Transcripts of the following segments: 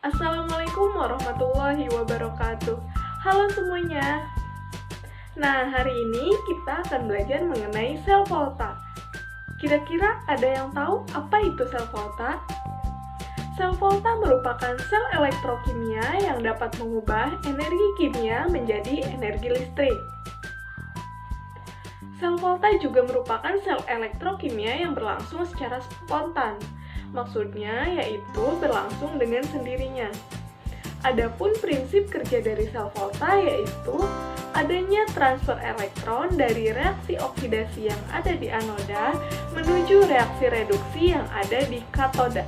Assalamualaikum warahmatullahi wabarakatuh. Halo semuanya. Nah, hari ini kita akan belajar mengenai sel volta. Kira-kira ada yang tahu apa itu sel volta? Sel volta merupakan sel elektrokimia yang dapat mengubah energi kimia menjadi energi listrik. Sel volta juga merupakan sel elektrokimia yang berlangsung secara spontan. Maksudnya yaitu berlangsung dengan sendirinya. Adapun prinsip kerja dari sel volta yaitu adanya transfer elektron dari reaksi oksidasi yang ada di anoda menuju reaksi reduksi yang ada di katoda.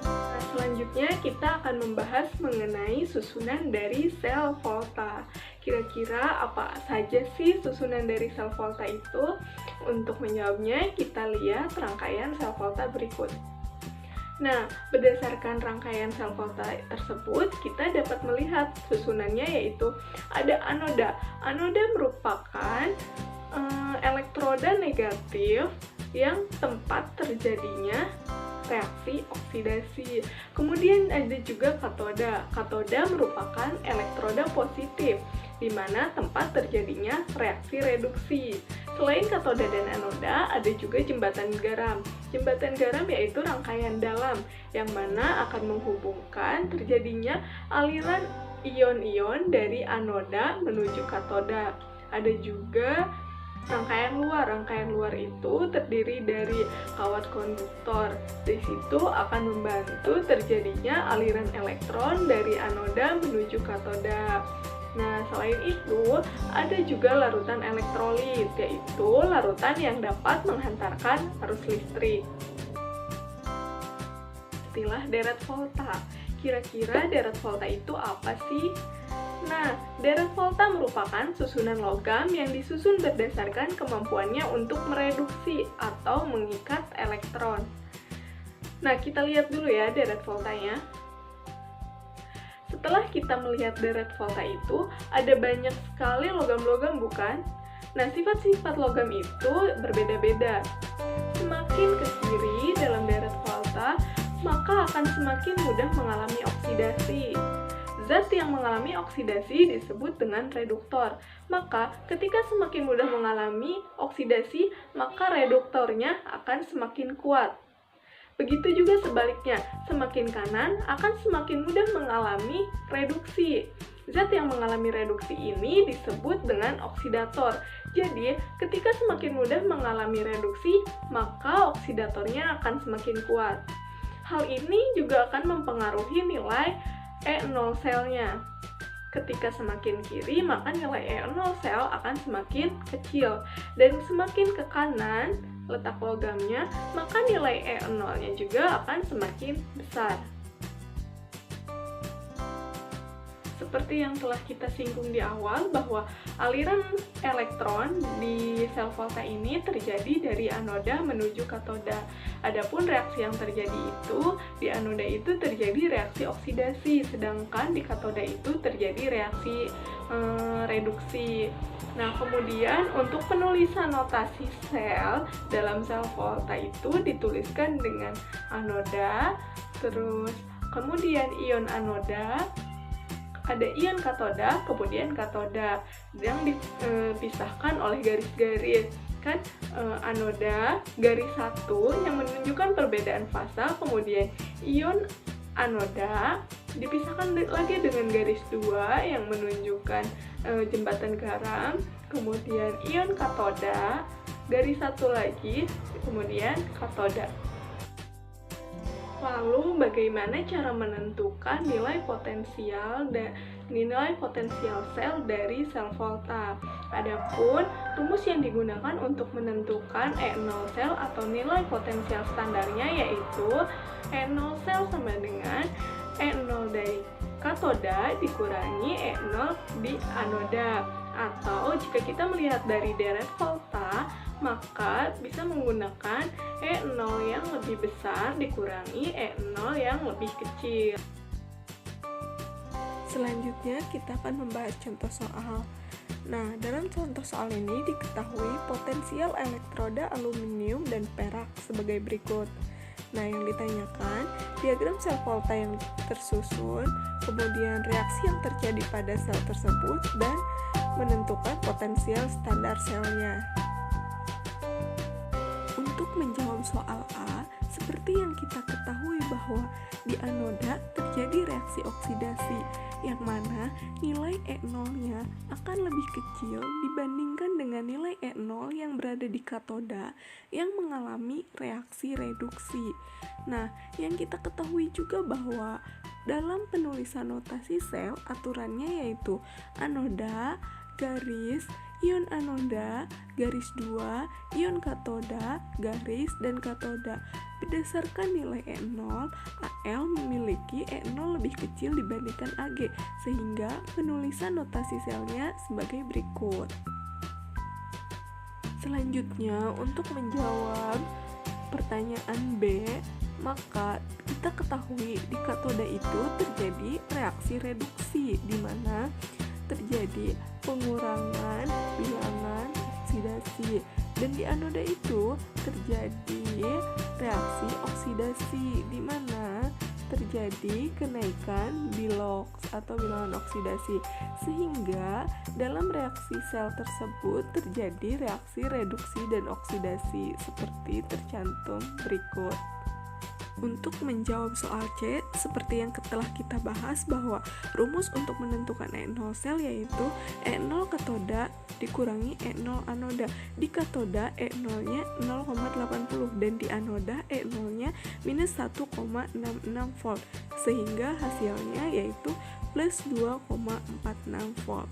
Nah, selanjutnya kita akan membahas mengenai susunan dari sel volta. Kira-kira apa saja sih susunan dari sel volta itu? Untuk menjawabnya, kita lihat rangkaian sel volta berikut. Nah, berdasarkan rangkaian sel volta tersebut, kita dapat melihat susunannya yaitu ada anoda. Anoda merupakan elektroda negatif yang tempat terjadinya reaksi oksidasi. Kemudian ada juga katoda. Katoda merupakan elektroda positif, di mana tempat terjadinya reaksi reduksi. Selain katoda dan anoda, ada juga jembatan garam. Jembatan garam yaitu rangkaian dalam, yang mana akan menghubungkan terjadinya aliran ion-ion dari anoda menuju katoda. Ada juga rangkaian luar. Rangkaian luar itu terdiri dari kawat konduktor. Di situ akan membantu terjadinya aliran elektron dari anoda menuju katoda. Nah, selain itu, ada juga larutan elektrolit, yaitu larutan yang dapat menghantarkan arus listrik. Istilah deret volta. Kira-kira deret volta itu apa sih? Nah, deret volta merupakan susunan logam yang disusun berdasarkan kemampuannya untuk mereduksi atau mengikat elektron. Nah, kita lihat dulu ya deret voltanya. Setelah kita melihat deret volta itu, ada banyak sekali logam-logam, bukan? Nah, sifat-sifat logam itu berbeda-beda. Semakin ke kiri dalam deret volta, maka akan semakin mudah mengalami oksidasi. Zat yang mengalami oksidasi disebut dengan reduktor. Maka, ketika semakin mudah mengalami oksidasi, maka reduktornya akan semakin kuat. Begitu juga sebaliknya, semakin kanan akan semakin mudah mengalami reduksi. Zat yang mengalami reduksi ini disebut dengan oksidator. Jadi, ketika semakin mudah mengalami reduksi, maka oksidatornya akan semakin kuat. Hal ini juga akan mempengaruhi nilai E0 selnya. Ketika semakin kiri, maka nilai E0 sel akan semakin kecil. Dan semakin ke kanan letak logamnya, maka nilai E0-nya juga akan semakin besar. Seperti yang telah kita singgung di awal, bahwa aliran elektron di sel volta ini terjadi dari anoda menuju katoda. Adapun reaksi yang terjadi itu, di anoda itu terjadi reaksi oksidasi, sedangkan di katoda itu terjadi reaksi reduksi. Nah, kemudian untuk penulisan notasi sel dalam sel volta itu dituliskan dengan anoda, terus kemudian ion anoda, ada ion katoda, kemudian katoda yang dipisahkan oleh garis-garis. Kan anoda garis 1 yang menunjukkan perbedaan fasa, kemudian ion anoda dipisahkan lagi dengan garis 2 yang menunjukkan jembatan garam, kemudian ion katoda, garis 1 lagi, kemudian katoda. Lalu bagaimana cara menentukan nilai potensial sel dari sel volta? Adapun rumus yang digunakan untuk menentukan E0 sel atau nilai potensial standarnya yaitu E0 sel sama dengan E0 dari katoda dikurangi E0 di anoda. Atau jika kita melihat dari deret volta, maka bisa menggunakan E0 yang lebih besar dikurangi E0 yang lebih kecil. Selanjutnya kita akan membahas contoh soal. Nah, dalam contoh soal ini diketahui potensial elektroda aluminium dan perak sebagai berikut. Nah, yang ditanyakan, diagram sel volta yang tersusun, kemudian reaksi yang terjadi pada sel tersebut, dan menentukan potensial standar selnya. Untuk menjawab soal A, seperti yang kita ketahui bahwa di anoda terjadi reaksi oksidasi, yang mana nilai E0-nya akan lebih kecil dibandingkan dengan nilai E0 yang berada di katoda yang mengalami reaksi reduksi. Nah, yang kita ketahui juga bahwa dalam penulisan notasi sel, aturannya yaitu anoda garis ion anoda garis 2 ion katoda garis dan katoda. Berdasarkan nilai E0, Al memiliki E0 lebih kecil dibandingkan Ag, sehingga penulisan notasi selnya sebagai berikut. Selanjutnya, untuk menjawab pertanyaan B, maka kita ketahui di katoda itu terjadi reaksi reduksi, di mana terjadi pengurangan bilangan oksidasi, dan di anoda itu terjadi reaksi oksidasi, di mana terjadi kenaikan bilox atau bilangan oksidasi, sehingga dalam reaksi sel tersebut terjadi reaksi reduksi dan oksidasi seperti tercantum berikut. Untuk menjawab soal C, seperti yang telah kita bahas bahwa rumus untuk menentukan E0 sel yaitu E0 katoda dikurangi E0 anoda. Di katoda E0-nya 0,80 dan di anoda E0-nya minus 1,66 volt, sehingga hasilnya yaitu plus 2,46 volt.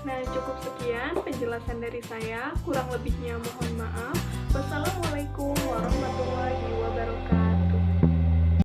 Nah, cukup sekian penjelasan dari saya. Kurang lebihnya mohon maaf. Wassalamualaikum warahmatullahi wabarakatuh.